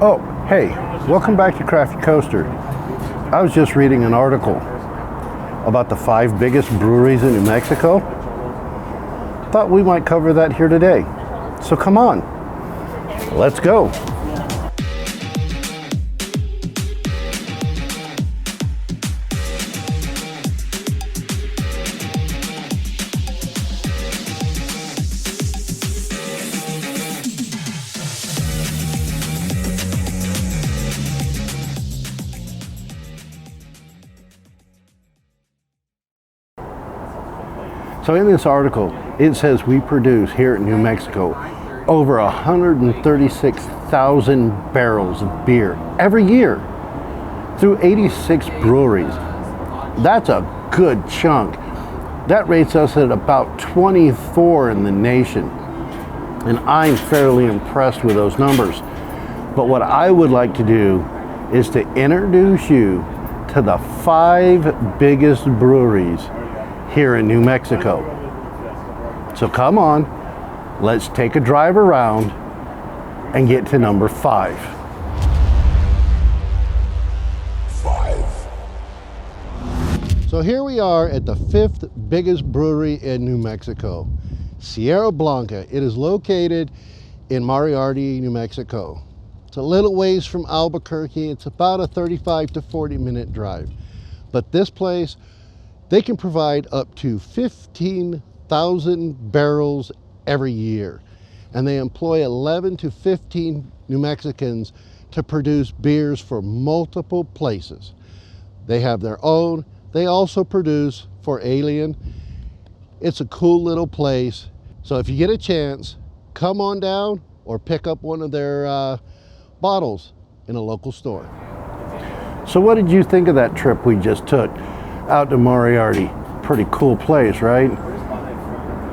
Oh, hey, welcome back to Crafty Coaster. I was just reading an article about the 5 biggest breweries in New Mexico. Thought we might cover that here today. So come on, let's go. So in this article, it says we produce here in New Mexico over 136,000 barrels of beer every year through 86 breweries. That's a good chunk. That rates us at about 24 in the nation. And I'm fairly impressed with those numbers. But what I would like to do is to introduce you to the 5 biggest breweries here in New Mexico. So come on, let's take a drive around and get to number 5. So here we are at the 5th biggest brewery in New Mexico, Sierra Blanca. It is located in Moriarty, New Mexico. It's a little ways from Albuquerque. It's about a 35 to 40 minute drive. But this place, they can provide up to 15,000 barrels every year. And they employ 11 to 15 New Mexicans to produce beers for multiple places. They have their own. They also produce for Alien. It's a cool little place. So if you get a chance, come on down or pick up one of their bottles in a local store. So what did you think of that trip we just took out to Moriarty? Pretty cool place, right?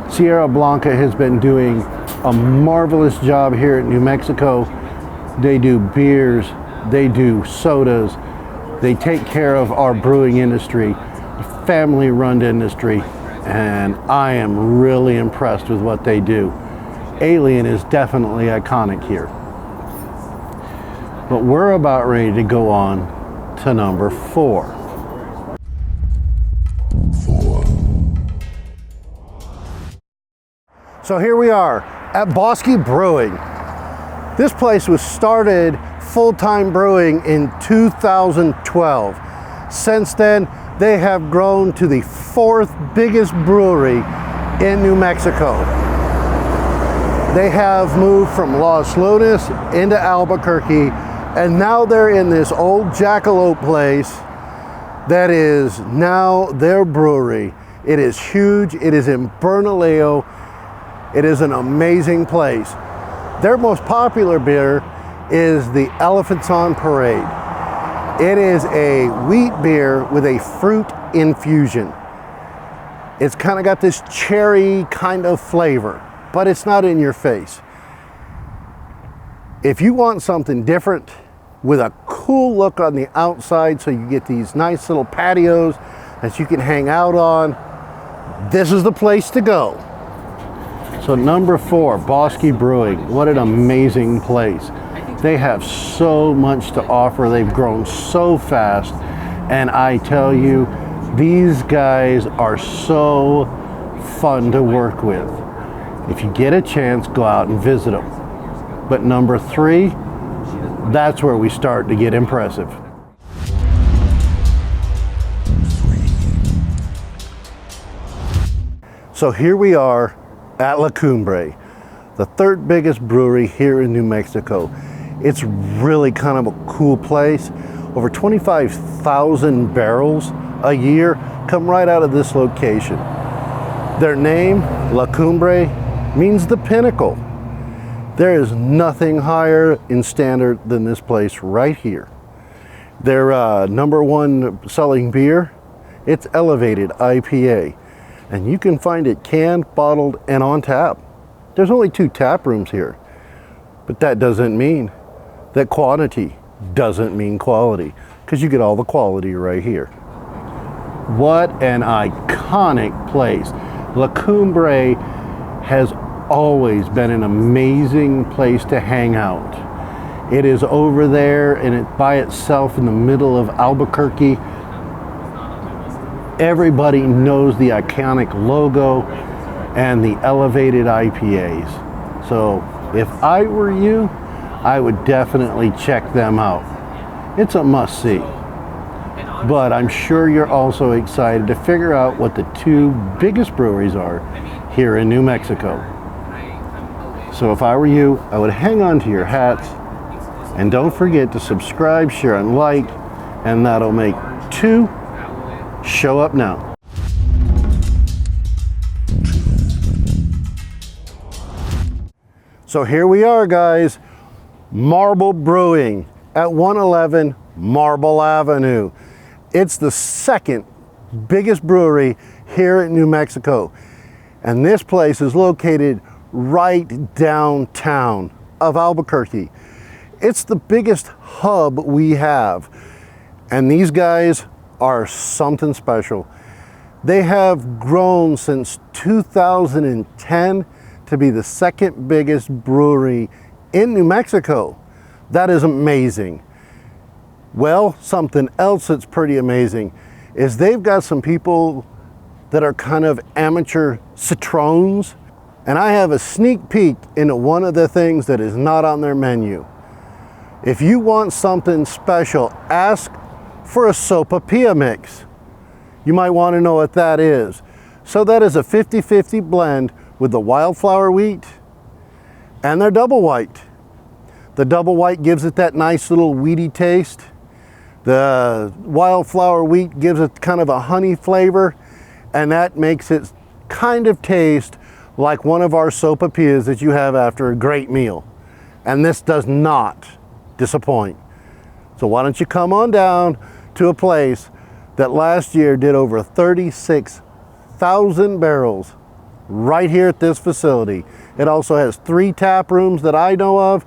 Sierra Blanca has been doing a marvelous job here in New Mexico. They do beers, they do sodas, they take care of our brewing industry, a family-run industry, and I am really impressed with what they do. Alien is definitely iconic here. But we're about ready to go on to number 4. So here we are at Bosque Brewing. This place was started full-time brewing in 2012. Since then, they have grown to the 4th biggest brewery in New Mexico. They have moved from Los Lunas into Albuquerque, and now they're in this old jackalope place that is now their brewery. It is huge. It is in Bernalillo. It is an amazing place. Their most popular beer is the Elephants on Parade. It is a wheat beer with a fruit infusion. It's kind of got this cherry kind of flavor, but it's not in your face. If you want something different with a cool look on the outside, so you get these nice little patios that you can hang out on, this is the place to go. So number 4, Bosque Brewing. What an amazing place. They have so much to offer. They've grown so fast. And I tell you, these guys are so fun to work with. If you get a chance, go out and visit them. But number 3, that's where we start to get impressive. So here we are at La Cumbre, the 3rd biggest brewery here in New Mexico. It's really kind of a cool place. Over 25,000 barrels a year come right out of this location. Their name, La Cumbre, means the pinnacle. There is nothing higher in standard than this place right here. Their number 1 selling beer, it's Elevated IPA. And you can find it canned, bottled, and on tap. There's only 2 tap rooms here. But that doesn't mean that quantity doesn't mean quality, because you get all the quality right here. What an iconic place. La Cumbre has always been an amazing place to hang out. It is over there and it by itself in the middle of Albuquerque. Everybody knows the iconic logo and the elevated IPAs. So if I were you, I would definitely check them out. It's a must-see. But I'm sure you're also excited to figure out what the two biggest breweries are here in New Mexico. So if I were you, I would hang on to your hats, and don't forget to subscribe, share, and like, and that'll make 2 show up now. So here we are, guys, Cumbre Brewing at 111 Marble Avenue. It's the second biggest brewery here in New Mexico. And this place is located right downtown of Albuquerque. It's the biggest hub we have. And these guys are something special. They have grown since 2010 to be the second biggest brewery in New Mexico. That is amazing. Well, something else that's pretty amazing is they've got some people that are kind of amateur citrones, and I have a sneak peek into one of the things that is not on their menu. If you want something special, ask for a sopapilla mix. You might want to know what that is. So that is a 50-50 blend with the wildflower wheat and their double white. The double white gives it that nice little weedy taste. The wildflower wheat gives it kind of a honey flavor, and that makes it kind of taste like one of our sopapillas that you have after a great meal. And this does not disappoint. So why don't you come on down to a place that last year did over 36,000 barrels right here at this facility. It also has 3 tap rooms that I know of.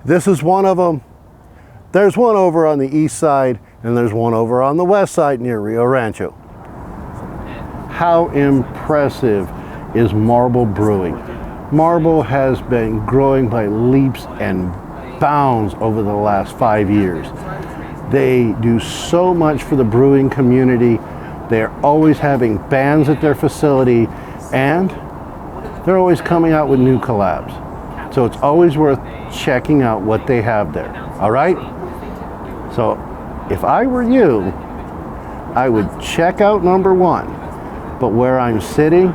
This is one of them. There's one over on the east side, and there's one over on the west side near Rio Rancho. How impressive is Cumbre Brewing? Marble has been growing by leaps and bounds over the last 5 years. They do so much for the brewing community. They're always having bands at their facility, and they're always coming out with new collabs. So it's always worth checking out what they have there. All right? So if I were you, I would check out number 1. But where I'm sitting,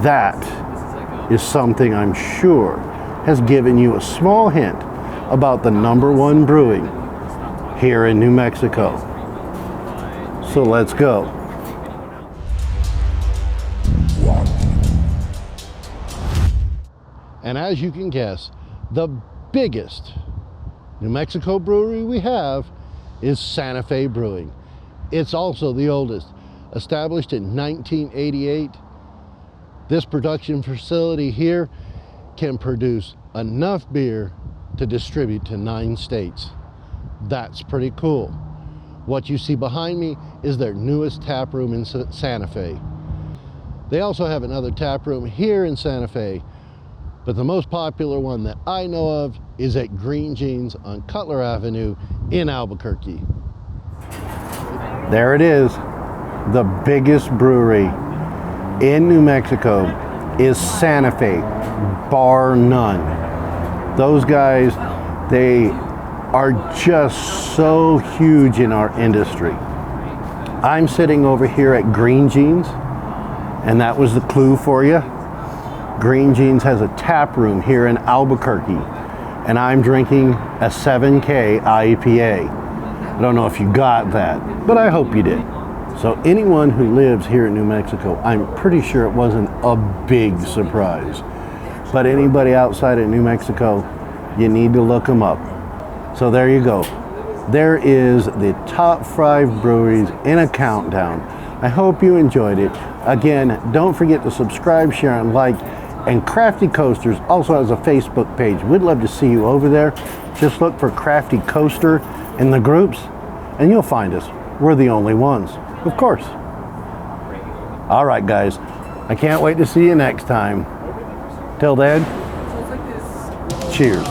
that is something I'm sure has given you a small hint about the number 1 brewing here in New Mexico. So let's go. And as you can guess, the biggest New Mexico brewery we have is Santa Fe Brewing. It's also the oldest. Established in 1988, this production facility here can produce enough beer to distribute to 9 states. That's pretty cool. What you see behind me is their newest tap room in Santa Fe. They also have another tap room here in Santa Fe, but the most popular one that I know of is at Green Jeans on Cutler Avenue in Albuquerque. There it is. The biggest brewery in New Mexico is Santa Fe, bar none. Those guys, they are just so huge in our industry. I'm sitting over here at Green Jeans, and that was the clue for you. Green Jeans has a tap room here in Albuquerque, and I'm drinking a 7K IPA. I don't know if you got that, but I hope you did. So anyone who lives here in New Mexico, I'm pretty sure it wasn't a big surprise. But anybody outside of New Mexico, you need to look them up. So there you go. There is the top 5 breweries in a countdown. I hope you enjoyed it. Again, don't forget to subscribe, share, and like. And Crafty Coasters also has a Facebook page. We'd love to see you over there. Just look for Crafty Coaster in the groups, and you'll find us. We're the only ones, of course. All right, guys. I can't wait to see you next time. Till then, cheers.